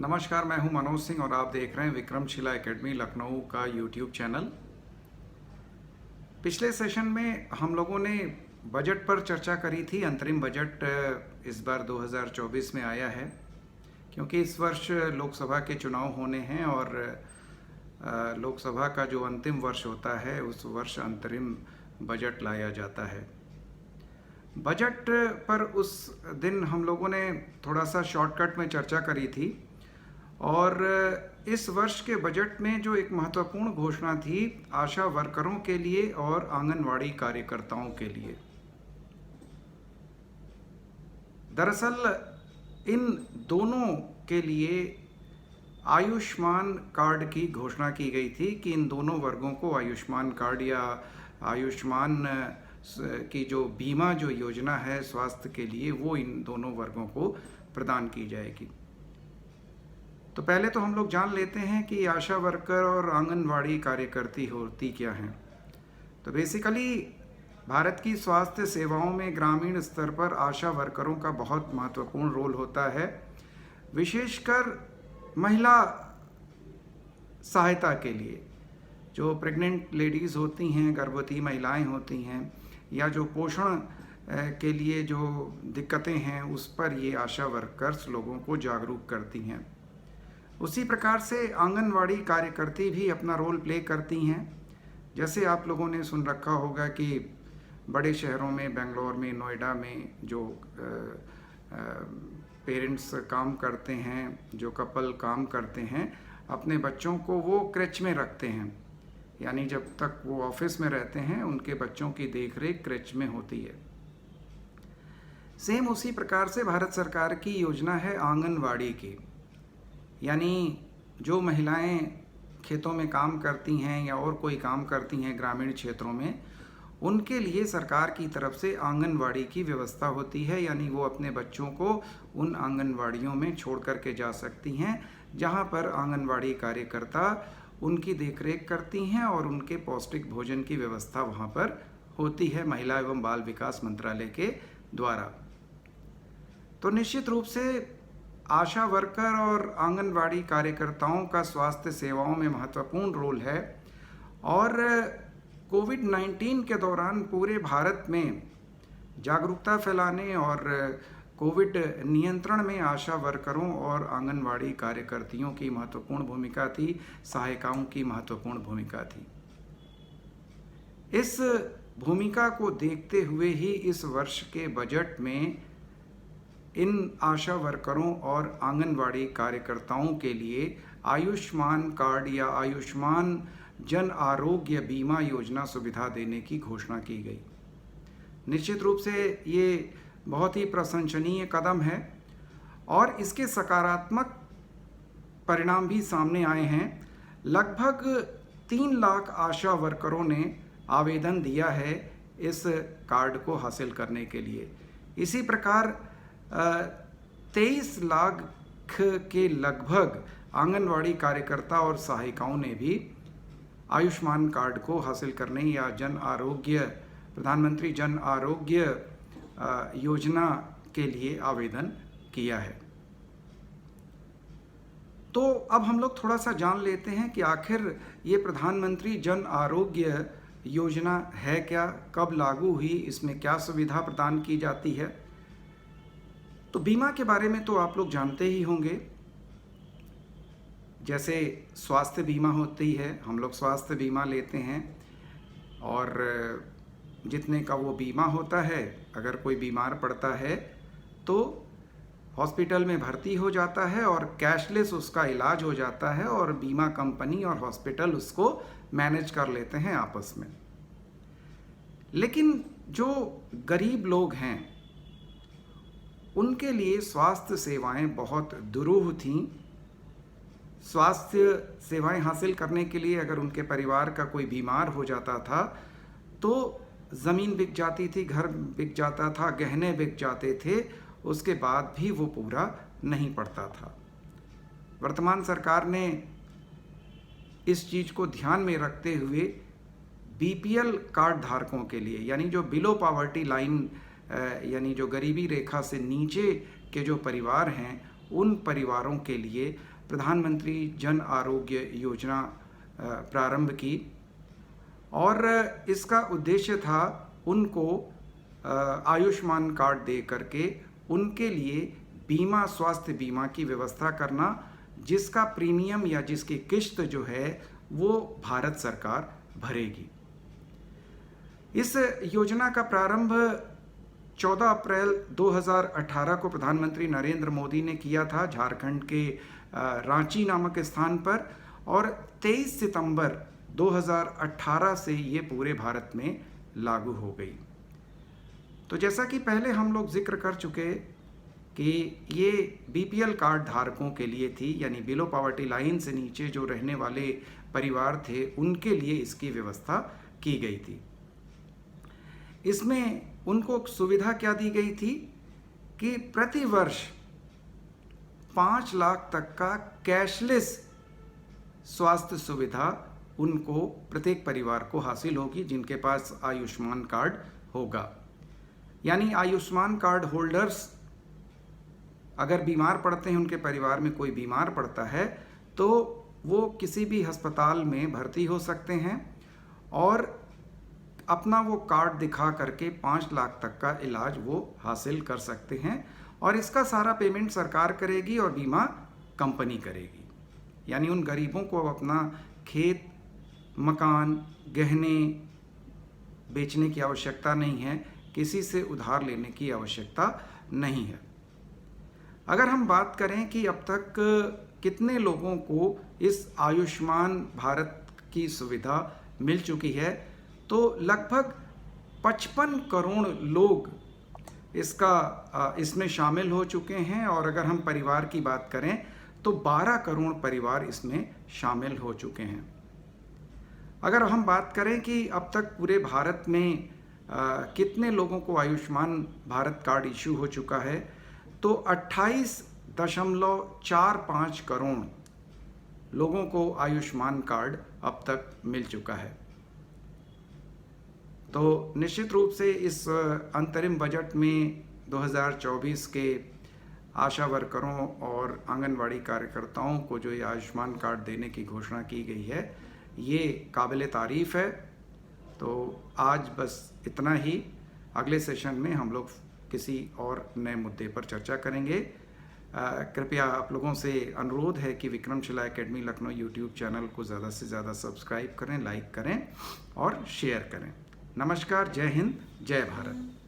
नमस्कार, मैं हूं मनोज सिंह और आप देख रहे हैं विक्रमशिला एकेडमी लखनऊ का यूट्यूब चैनल। पिछले सेशन में हम लोगों ने बजट पर चर्चा करी थी। अंतरिम बजट इस बार 2024 में आया है क्योंकि इस वर्ष लोकसभा के चुनाव होने हैं और लोकसभा का जो अंतिम वर्ष होता है उस वर्ष अंतरिम बजट लाया जाता है। बजट पर उस दिन हम लोगों ने थोड़ा सा शॉर्टकट में चर्चा करी थी और इस वर्ष के बजट में जो एक महत्वपूर्ण घोषणा थी आशा वर्करों के लिए और आंगनवाड़ी कार्यकर्ताओं के लिए। दरअसल इन दोनों के लिए आयुष्मान कार्ड की घोषणा की गई थी कि इन दोनों वर्गों को आयुष्मान कार्ड या आयुष्मान की जो बीमा जो योजना है स्वास्थ्य के लिए वो इन दोनों वर्गों को प्रदान की जाएगी। तो पहले तो हम लोग जान लेते हैं कि आशा वर्कर और आंगनवाड़ी कार्यकर्ती होती क्या हैं। तो बेसिकली भारत की स्वास्थ्य सेवाओं में ग्रामीण स्तर पर आशा वर्करों का बहुत महत्वपूर्ण रोल होता है, विशेषकर महिला सहायता के लिए। जो प्रेग्नेंट लेडीज़ होती हैं, गर्भवती महिलाएं होती हैं या जो पोषण के लिए जो दिक्कतें हैं उस पर ये आशा वर्कर्स लोगों को जागरूक करती हैं। उसी प्रकार से आंगनवाड़ी कार्यकर्ती भी अपना रोल प्ले करती हैं। जैसे आप लोगों ने सुन रखा होगा कि बड़े शहरों में, बेंगलोर में, नोएडा में जो पेरेंट्स काम करते हैं, जो कपल काम करते हैं, अपने बच्चों को वो क्रेच में रखते हैं। यानी जब तक वो ऑफिस में रहते हैं उनके बच्चों की देखरेख क्रेच में होती है। सेम उसी प्रकार से भारत सरकार की योजना है आंगनवाड़ी की। यानी जो महिलाएं खेतों में काम करती हैं या और कोई काम करती हैं ग्रामीण क्षेत्रों में, उनके लिए सरकार की तरफ से आंगनवाड़ी की व्यवस्था होती है। यानी वो अपने बच्चों को उन आंगनवाड़ियों में छोड़ कर के जा सकती हैं जहां पर आंगनवाड़ी कार्यकर्ता उनकी देखरेख करती हैं और उनके पौष्टिक भोजन की व्यवस्था वहां पर होती है महिला एवं बाल विकास मंत्रालय के द्वारा। तो निश्चित रूप से आशा वर्कर और आंगनवाड़ी कार्यकर्ताओं का स्वास्थ्य सेवाओं में महत्वपूर्ण रोल है और कोविड-19 के दौरान पूरे भारत में जागरूकता फैलाने और कोविड नियंत्रण में आशा वर्करों और आंगनवाड़ी कार्यकर्तियों की महत्वपूर्ण भूमिका थी, सहायिकाओं की महत्वपूर्ण भूमिका थी। इस भूमिका को देखते हुए ही इस वर्ष के बजट में इन आशा वर्करों और आंगनवाड़ी कार्यकर्ताओं के लिए आयुष्मान कार्ड या आयुष्मान जन आरोग्य बीमा योजना सुविधा देने की घोषणा की गई। निश्चित रूप से ये बहुत ही प्रशंसनीय कदम है और इसके सकारात्मक परिणाम भी सामने आए हैं। लगभग 3 लाख आशा वर्करों ने आवेदन दिया है इस कार्ड को हासिल करने के लिए। इसी प्रकार 23 लाख के लगभग आंगनवाड़ी कार्यकर्ता और सहायिकाओं ने भी आयुष्मान कार्ड को हासिल करने या प्रधानमंत्री जन आरोग्य योजना के लिए आवेदन किया है। तो अब हम लोग थोड़ा सा जान लेते हैं कि आखिर ये प्रधानमंत्री जन आरोग्य योजना है क्या, कब लागू हुई, इसमें क्या सुविधा प्रदान की जाती है। तो बीमा के बारे में तो आप लोग जानते ही होंगे। जैसे स्वास्थ्य बीमा होती है, हम लोग स्वास्थ्य बीमा लेते हैं और जितने का वो बीमा होता है, अगर कोई बीमार पड़ता है तो हॉस्पिटल में भर्ती हो जाता है और कैशलेस उसका इलाज हो जाता है और बीमा कंपनी और हॉस्पिटल उसको मैनेज कर लेते हैं आपस में। लेकिन जो गरीब लोग हैं उनके लिए स्वास्थ्य सेवाएं बहुत दुरूह थीं। स्वास्थ्य सेवाएं हासिल करने के लिए अगर उनके परिवार का कोई बीमार हो जाता था तो ज़मीन बिक जाती थी, घर बिक जाता था, गहने बिक जाते थे, उसके बाद भी वो पूरा नहीं पड़ता था। वर्तमान सरकार ने इस चीज़ को ध्यान में रखते हुए बीपीएल कार्ड धारकों के लिए, यानी जो बिलो पॉवर्टी लाइन यानी जो गरीबी रेखा से नीचे के जो परिवार हैं, उन परिवारों के लिए प्रधानमंत्री जन आरोग्य योजना प्रारंभ की और इसका उद्देश्य था उनको आयुष्मान कार्ड दे करके उनके लिए बीमा, स्वास्थ्य बीमा की व्यवस्था करना, जिसका प्रीमियम या जिसकी किश्त जो है वो भारत सरकार भरेगी। इस योजना का प्रारंभ 14 अप्रैल 2018 को प्रधानमंत्री नरेंद्र मोदी ने किया था झारखंड के रांची नामक स्थान पर, और 23 सितंबर 2018 से ये पूरे भारत में लागू हो गई। तो जैसा कि पहले हम लोग जिक्र कर चुके कि ये बीपीएल कार्ड धारकों के लिए थी, यानी बिलो पॉवर्टी लाइन से नीचे जो रहने वाले परिवार थे उनके लिए इसकी व्यवस्था की गई थी। इसमें उनको सुविधा क्या दी गई थी कि प्रति वर्ष 5 लाख तक का कैशलेस स्वास्थ्य सुविधा उनको प्रत्येक परिवार को हासिल होगी जिनके पास आयुष्मान कार्ड होगा। यानी आयुष्मान कार्ड होल्डर्स अगर बीमार पड़ते हैं, उनके परिवार में कोई बीमार पड़ता है, तो वो किसी भी अस्पताल में भर्ती हो सकते हैं और अपना वो कार्ड दिखा करके 5 लाख तक का इलाज वो हासिल कर सकते हैं, और इसका सारा पेमेंट सरकार करेगी और बीमा कंपनी करेगी। यानी उन गरीबों को अब अपना खेत, मकान, गहने बेचने की आवश्यकता नहीं है, किसी से उधार लेने की आवश्यकता नहीं है। अगर हम बात करें कि अब तक कितने लोगों को इस आयुष्मान भारत की सुविधा मिल चुकी है, तो लगभग 55 करोड़ लोग इसमें शामिल हो चुके हैं, और अगर हम परिवार की बात करें तो 12 करोड़ परिवार इसमें शामिल हो चुके हैं। अगर हम बात करें कि अब तक पूरे भारत में कितने लोगों को आयुष्मान भारत कार्ड इशू हो चुका है, तो 28.45 करोड़ लोगों को आयुष्मान कार्ड अब तक मिल चुका है। तो निश्चित रूप से इस अंतरिम बजट में 2024 के आशा वर्करों और आंगनवाड़ी कार्यकर्ताओं को जो ये आयुष्मान कार्ड देने की घोषणा की गई है, ये काबिले तारीफ़ है। तो आज बस इतना ही। अगले सेशन में हम लोग किसी और नए मुद्दे पर चर्चा करेंगे। कृपया आप लोगों से अनुरोध है कि Vikramshila academy Lucknow YouTube channel को ज़्यादा से ज़्यादा सब्सक्राइब करें, लाइक करें और शेयर करें। नमस्कार, जय हिंद, जय भारत।